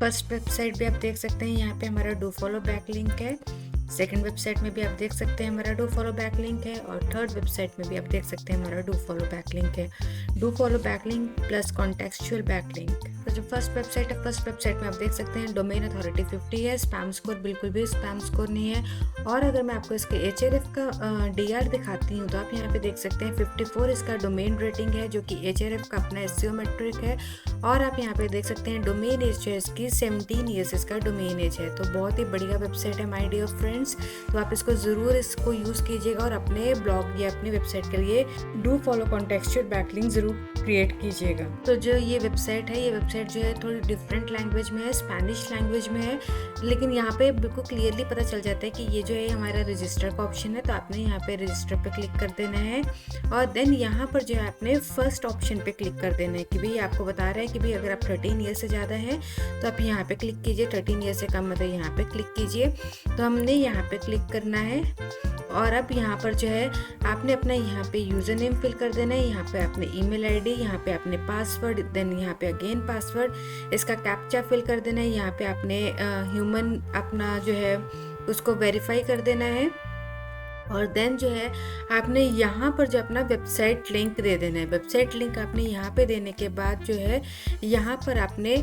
First website भी आप देख सकते हैं, यहाँ पे हमारा डू फॉलो बैक लिंक है। सेकंड वेबसाइट में भी आप देख सकते हैं हमारा डू फॉलो बैक लिंक है, और थर्ड वेबसाइट में भी आप देख सकते हैं हमारा डू फॉलो बैक लिंक है। Do follow back link plus contextual back link. तो जो फर्स्ट वेबसाइट है, फर्स्ट वेबसाइट में आप देख सकते हैं डोमेन अथॉरिटी 50 है, स्पैम स्कोर बिल्कुल भी स्पैम स्कोर नहीं है। और अगर मैं आपको इसके एचआरएफ का डीआर दिखाती हूँ तो आप यहाँ पे देख सकते हैं 54 इसका डोमेन रेटिंग है, जो कि एचआरएफ का अपना एसईओ मैट्रिक है। और आप यहाँ पे देख सकते हैं डोमेन एज जो है इसकी 17 ईयर्स इसका डोमेन एज है। तो बहुत ही बढ़िया वेबसाइट है माय डियर फ्रेंड्स। तो आप इसको ज़रूर इसको यूज़ कीजिएगा और अपने ब्लॉग या अपनी वेबसाइट के लिए डू फॉलो कॉन्टेक्चुअल बैकलिंक ज़रूर क्रिएट कीजिएगा। तो जो ये वेबसाइट है, ये वेबसाइट जो है थोड़ी डिफरेंट लैंग्वेज में है, स्पेनिश लैंग्वेज में है, लेकिन यहाँ पे बिल्कुल क्लियरली पता चल जाता है कि ये जो है हमारा रजिस्टर का ऑप्शन है। तो आपने यहाँ पे रजिस्टर पे क्लिक कर देना है, और देन यहाँ पर जो है आपने फर्स्ट ऑप्शन पे क्लिक कर देना है कि भाई आपको बता रहा है कि भाई अगर आप 13 ईयर से ज़्यादा है तो आप यहाँ पे क्लिक कीजिए, 13 ईयर से कम मतलब यहाँ पे क्लिक कीजिए। तो हमने यहाँ पे क्लिक करना है, और अब यहाँ पर जो है आपने अपना यहाँ पे यूज़र नेम फिल कर देना है, यहाँ पे आपने ईमेल आईडी, यहाँ पे आपने पासवर्ड, देन यहाँ पे अगेन पासवर्ड, इसका कैप्चा फिल कर देना है, यहाँ पे आपने ह्यूमन अपना जो है उसको वेरीफाई कर देना है, और देन जो है आपने यहाँ पर जो अपना वेबसाइट लिंक दे देना है। वेबसाइट लिंक आपने यहाँ पे देने के बाद जो है यहाँ पर आपने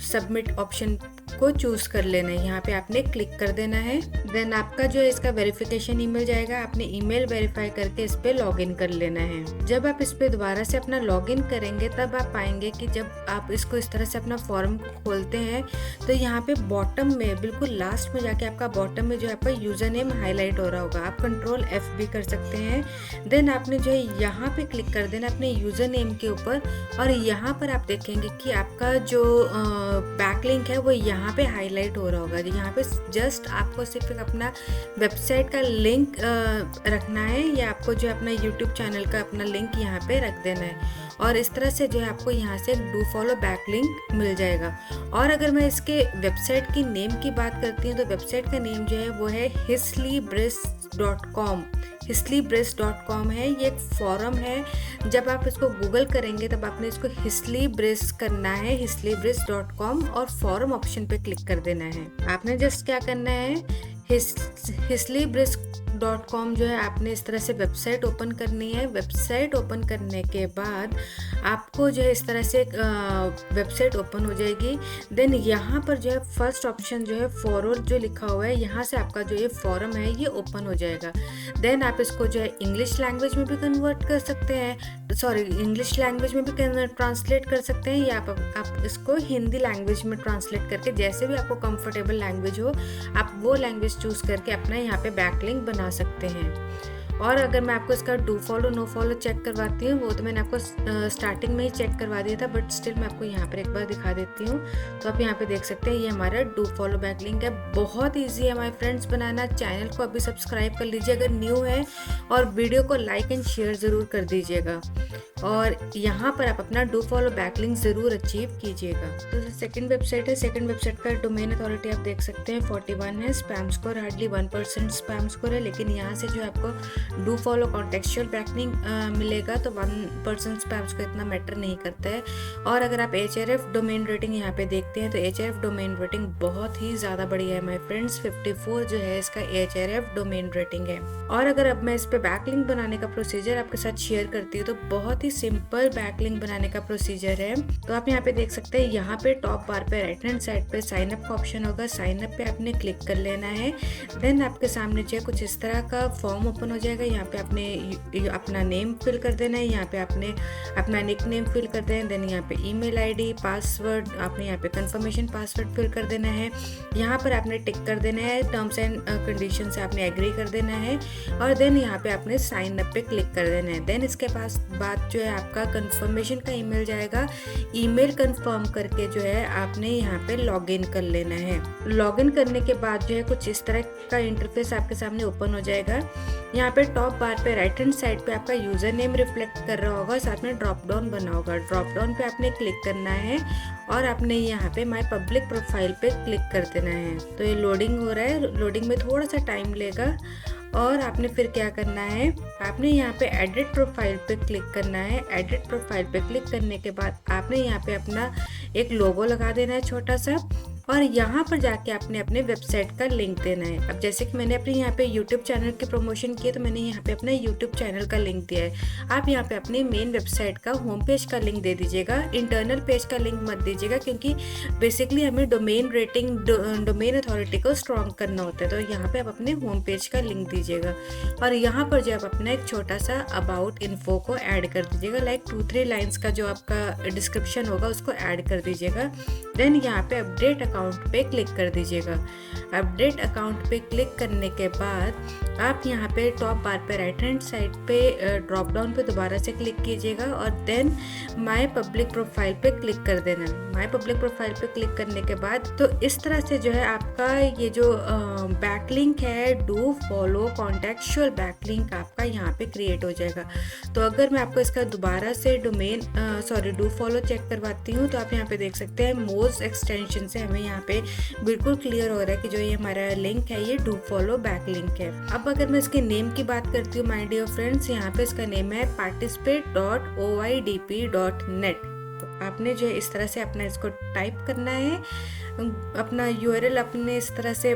सबमिट ऑप्शन को चूज़ कर लेना है, यहाँ पे आपने क्लिक कर देना है। देन आपका जो है इसका वेरिफिकेशन ईमेल जाएगा, आपने ईमेल वेरीफाई करके इस पर लॉगिन कर लेना है। जब आप इस पर दोबारा से अपना लॉगिन करेंगे तब आप पाएंगे कि जब आप इसको इस तरह से अपना फॉर्म को खोलते हैं तो यहाँ पे बॉटम में बिल्कुल लास्ट में जाके आपका बॉटम में जो है आपका यूज़र नेम हाईलाइट हो रहा होगा। आप कंट्रोल F भी कर सकते हैं। देन आपने जो है यहाँ पे क्लिक कर देना अपने यूज़र नेम के ऊपर, और यहाँ पर आप देखेंगे कि आपका जो बैकलिंक है वो यहाँ पे हाईलाइट हो रहा होगा। यहाँ पे जस्ट आपको सिर्फ अपना वेबसाइट का लिंक रखना है, या आपको जो अपना यूट्यूब चैनल का अपना लिंक यहाँ पे रख देना है, और इस तरह से जो है आपको यहाँ से डू फॉलो बैक लिंक मिल जाएगा। और अगर मैं इसके वेबसाइट की नेम की बात करती हूँ तो वेबसाइट का नेम जो है वो है hislybrisk.com। hislybrisk.com है, ये एक फॉरम है। जब आप इसको गूगल करेंगे तब आपने इसको hislybrisk करना है, hislybrisk.com, और फॉरम ऑप्शन पे क्लिक कर देना है। आपने जस्ट क्या करना है, hislybrisk.com जो है आपने इस तरह से वेबसाइट ओपन करनी है। वेबसाइट ओपन करने के बाद आपको जो है इस तरह से वेबसाइट ओपन हो जाएगी। देन यहाँ पर जो है फर्स्ट ऑप्शन जो है फॉरवर्ड जो लिखा हुआ है, यहाँ से आपका जो ये फॉरम है ये ओपन हो जाएगा। देन आप इसको जो है इंग्लिश लैंग्वेज में भी कन्वर्ट कर सकते हैं, सॉरी इंग्लिश लैंग्वेज में भी ट्रांसलेट कर सकते हैं, या आप इसको हिंदी लैंग्वेज में ट्रांसलेट करके, जैसे भी आपको कंफर्टेबल लैंग्वेज हो आप वो लैंग्वेज चूज़ करके अपना यहाँ पे बैकलिंक बना सकते हैं। और अगर मैं आपको इसका do follow no follow check करवाती हूँ, वो तो मैंने आपको स्टार्टिंग में ही चेक करवा दिया था, बट स्टिल मैं आपको यहाँ पर एक बार दिखा देती हूँ। तो आप यहाँ पे देख सकते हैं ये हमारा डू फॉलो बैक लिंक है। बहुत ईजी है माय फ्रेंड्स बनाना। चैनल को अभी सब्सक्राइब कर लीजिए अगर न्यू है, और वीडियो को लाइक एंड शेयर ज़रूर कर दीजिएगा, और यहाँ पर आप अपना डू फॉलो बैक लिंक ज़रूर अचीव कीजिएगा। तो सेकंड वेबसाइट है, सेकंड वेबसाइट का डोमेन अथॉरिटी आप देख सकते हैं 41 है, spam score hardly 1% spam score है, लेकिन यहाँ से जो आपको डू फॉलो कॉन्टेक्चुअल बैकलिंक मिलेगा तो 1% स्पैम स्कोर इतना मैटर नहीं करता है। और अगर आप HRF डोमेन रेटिंग यहाँ पे देखते हैं तो HRF डोमेन रेटिंग बहुत ही ज़्यादा बढ़िया है माय फ्रेंड्स। 54 जो है इसका HRF डोमेन रेटिंग है। और अगर अब मैं इस पे बैकलिंक बनाने का प्रोसीजर आपके साथ शेयर करती हूँ तो बहुत ही सिंपल बैकलिंक बनाने का प्रोसीजर है। तो आप यहाँ पे देख सकते हैं, यहाँ पे टॉप बार पे राइट हैंड साइड पे साइन अप का ऑप्शन होगा, साइन अप पे आपने क्लिक कर लेना है। देन आपके सामने जो है कुछ इस तरह का फॉर्म ओपन हो जाएगा। यहाँ पे आपने अपना नेम फिल कर देना है, यहाँ पे आपने अपना निक नेम फिल कर देना है। देन यहाँ पे ईमेल आईडी, पासवर्ड, आपने यहाँ पे कंफर्मेशन पासवर्ड फिल कर देना है। यहाँ पर आपने टिक कर देना है, टर्म्स एंड कंडीशन से आपने एग्री कर देना है, और देन यहाँ पे आपने साइन अप पे क्लिक कर देना है। देन इसके पास बाद जो है आपका कंफर्मेशन का ईमेल जाएगा। ईमेल कंफर्म करके जो है आपने यहाँ पे लॉगिन कर लेना है। लॉगिन करने के बाद जो है कुछ इस तरह का इंटरफेस आपके सामने ओपन हो जाएगा। यहाँ पे टॉप बार पे राइट हैंड साइड पे आपका यूज़र नेम रिफ्लेक्ट कर रहा होगा, साथ में ड्रॉप डाउन बना होगा। ड्रॉप डाउन पे आपने क्लिक करना है और आपने यहाँ पे माय पब्लिक प्रोफाइल पे क्लिक कर देना है। तो ये लोडिंग हो रहा है, लोडिंग में थोड़ा सा टाइम लेगा। और आपने फिर क्या करना है, आपने यहाँ पे एडिट प्रोफाइल पे क्लिक करना है। एडिट प्रोफाइल पे क्लिक करने के बाद आपने यहाँ पे अपना एक लोगो लगा देना है छोटा सा, और यहाँ पर जाके आपने अपने वेबसाइट का लिंक देना है। अब जैसे कि मैंने अपने यहाँ पे यूट्यूब चैनल की प्रमोशन की है, तो मैंने यहाँ पे अपना यूट्यूब चैनल का लिंक दिया है। आप यहाँ पे अपने मेन वेबसाइट का होम पेज का लिंक दे दीजिएगा, इंटरनल पेज का लिंक मत दीजिएगा, क्योंकि बेसिकली हमें डोमेन रेटिंग, डोमेन अथॉरिटी को स्ट्रॉन्ग करना होता है। तो यहाँ पे आप अपने होम पेज का लिंक दीजिएगा और यहाँ पर जो आप अपना एक छोटा सा अबाउट इन्फो को ऐड कर दीजिएगा, लाइक 2-3 लाइन्स का जो आपका डिस्क्रिप्शन होगा उसको ऐड कर दीजिएगा। देन यहाँ पे अपडेट अकाउंट पे क्लिक कर दीजिएगा। अपडेट अकाउंट पे क्लिक करने के बाद आप यहाँ पे टॉप बार पे राइट हैंड साइड पे ड्रॉप डाउन पे दोबारा से क्लिक कीजिएगा और देन माय पब्लिक प्रोफाइल पे क्लिक कर देना। माय पब्लिक प्रोफाइल पे क्लिक करने के बाद तो इस तरह से जो है आपका ये जो बैकलिंक है, डू फॉलो कॉन्टेक्चुअल बैकलिंक आपका यहाँ पे क्रिएट हो जाएगा। तो अगर मैं आपको इसका दोबारा से डू फॉलो चेक करवाती हूँ, तो आप यहाँ पे देख सकते हैं मोज एक्सटेंशन से हमें यहाँ पे बिल्कुल क्लियर हो रहा है कि जो ये हमारा लिंक है ये डू फॉलो बैक लिंक है। अब अगर मैं इसके नेम की बात करती हूँ माय डियर फ्रेंड्स, यहाँ पे इसका नेम है participate.oidp.net। तो आपने जो है इस तरह से अपना इसको टाइप करना है, अपना यूआरएल अपने इस तरह से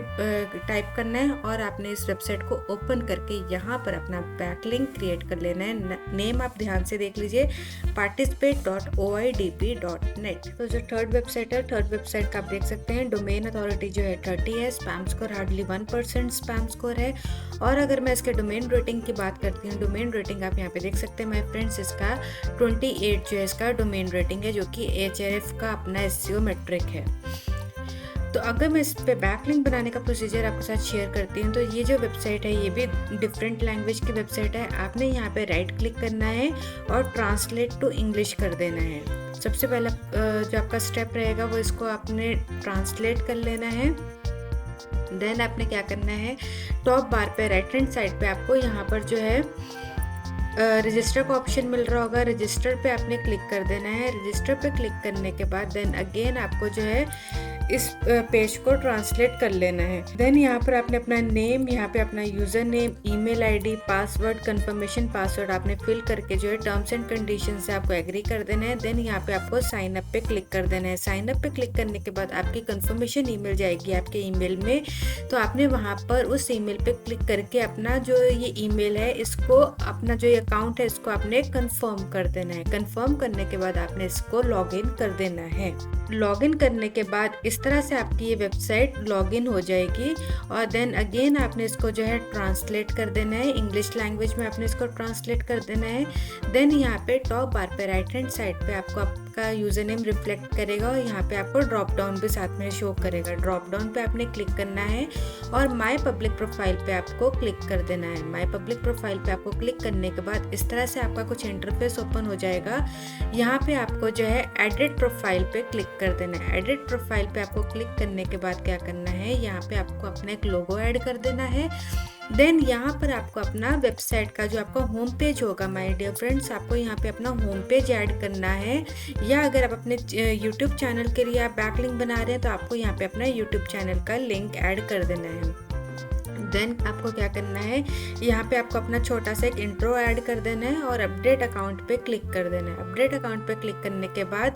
टाइप करना है और आपने इस वेबसाइट को ओपन करके यहाँ पर अपना बैकलिंक क्रिएट कर लेना है। नेम आप ध्यान से देख लीजिए, participate.oidp.net। तो जो थर्ड वेबसाइट है, थर्ड वेबसाइट का आप देख सकते हैं डोमेन अथॉरिटी जो है 30 है, spam score hardly 1% spam score है। और अगर मैं इसके डोमेन रेटिंग की बात करती हूँ, डोमेन रेटिंग आप यहाँ पे देख सकते हैं माय फ्रेंड्स, इसका 28 जो है इसका डोमेन रेटिंग है, जो कि Ahref का अपना SEO मैट्रिक है। तो अगर मैं इस पे बैकलिंक बनाने का प्रोसीजर आपके साथ शेयर करती हूँ, तो ये जो वेबसाइट है ये भी डिफरेंट लैंग्वेज की वेबसाइट है। आपने यहाँ पे राइट क्लिक करना है और ट्रांसलेट टू इंग्लिश कर देना है। सबसे पहला जो आपका स्टेप रहेगा वो इसको आपने ट्रांसलेट कर लेना है। देन आपने क्या करना है, टॉप बार पे राइट हैंड साइड पे आपको यहाँ पर जो है रजिस्टर का ऑप्शन मिल रहा होगा, रजिस्टर पे आपने क्लिक कर देना है। रजिस्टर पे क्लिक करने के बाद देन अगेन आपको जो है इस पेज को ट्रांसलेट कर लेना है। देन यहाँ पर आपने अपना नेम, यहाँ पे अपना user name, email ID, password, confirmation password आपने फिल करके जो है टर्म्स एंड कंडीशन से आपको एग्री कर देना है। देन यहाँ पे आपको साइन अप पे क्लिक कर देना है। साइन अप पे क्लिक करने के बाद आपकी कंफर्मेशन ईमेल जाएगी आपके ईमेल में, तो आपने वहाँ पर उस ईमेल पे क्लिक करके अपना जो ये ईमेल है इसको, अपना जो अकाउंट है इसको आपने कंफर्म कर देना है। कंफर्म करने के बाद आपने इसको लॉगिन कर देना है। लॉगिन करने के बाद इस तरह से आपकी ये वेबसाइट लॉगिन हो जाएगी और देन अगेन आपने इसको जो है ट्रांसलेट कर देना है, इंग्लिश लैंग्वेज में आपने इसको ट्रांसलेट कर देना है। देन यहाँ पे टॉप बार पे राइट हैंड साइड पे आपको आपका यूज़र नेम रिफ्लेक्ट करेगा और यहाँ पे आपको ड्रॉप डाउन भी साथ में शो करेगा। ड्रॉप डाउन पे आपने क्लिक करना है और माय पब्लिक प्रोफाइल पे आपको क्लिक कर देना है। माय पब्लिक प्रोफाइल पे आपको क्लिक करने के बाद इस तरह से आपका कुछ इंटरफेस ओपन हो जाएगा। यहाँ पे आपको जो है एडिट प्रोफाइल पे क्लिक कर देना है। एडिट प्रोफाइल पे आपको क्लिक करने के बाद क्या करना है, यहाँ पे आपको अपना एक लोगो ऐड कर देना है। देन यहाँ पर आपको अपना वेबसाइट का जो आपका होम पेज होगा माय डियर फ्रेंड्स, आपको यहाँ पे अपना होम पेज ऐड करना है, या अगर आप अपने यूट्यूब चैनल के लिए आप बैकलिंक बना रहे हैं तो आपको यहाँ पे अपना यूट्यूब चैनल का लिंक ऐड कर देना है। देन आपको क्या करना है, यहाँ पे आपको अपना छोटा सा एक इंट्रो ऐड कर देना है और अपडेट अकाउंट पे क्लिक कर देना है। अपडेट अकाउंट पे क्लिक करने के बाद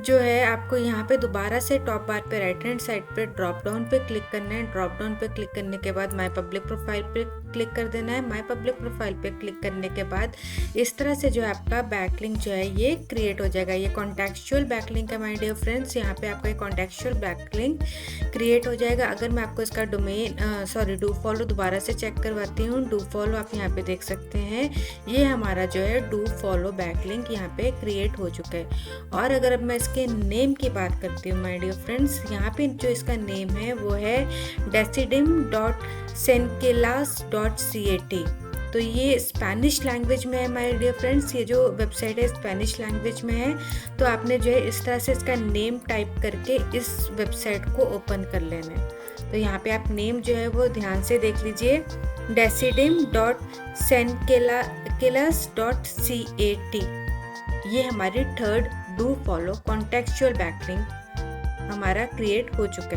जो है आपको यहाँ पे दोबारा से टॉप बार पे राइट हैंड साइड पे ड्रॉप डाउन पे क्लिक करना है। ड्रॉप डाउन पे क्लिक करने के बाद माय पब्लिक प्रोफाइल पे क्लिक कर देना है। माय पब्लिक प्रोफाइल पे क्लिक करने के बाद इस तरह से जो है आपका बैकलिंक जो है ये क्रिएट हो जाएगा। ये कॉन्टेक्चुअल बैकलिंक है माय डियर फ्रेंड्स, यहाँ पे आपका एक कॉन्टेक्चुअल बैकलिंक क्रिएट हो जाएगा। अगर मैं आपको इसका डू फॉलो दोबारा से चेक करवाती हूँ, डू फॉलो आप यहाँ पे देख सकते हैं, ये हमारा जो है डू फॉलो बैकलिंक यहाँ पे क्रिएट हो चुका है। और अगर अब मैं इसके नेम की बात करती हूँ माय डियर फ्रेंड्स, यहाँ पे जो इसका नेम है वो है decidim.senkelas.cat। तो ये स्पेनिश लैंग्वेज में है माय डियर फ्रेंड्स, ये जो वेबसाइट है स्पेनिश लैंग्वेज में है। तो आपने जो है इस तरह से इसका नेम टाइप करके इस वेबसाइट को ओपन कर लेना है। तो यहाँ पे आप नेम जो है वो ध्यान से देख लीजिए, decidim.senkelas.cat। ये हमारी third do follow contextual backlink हमारा क्रिएट हो चुका है।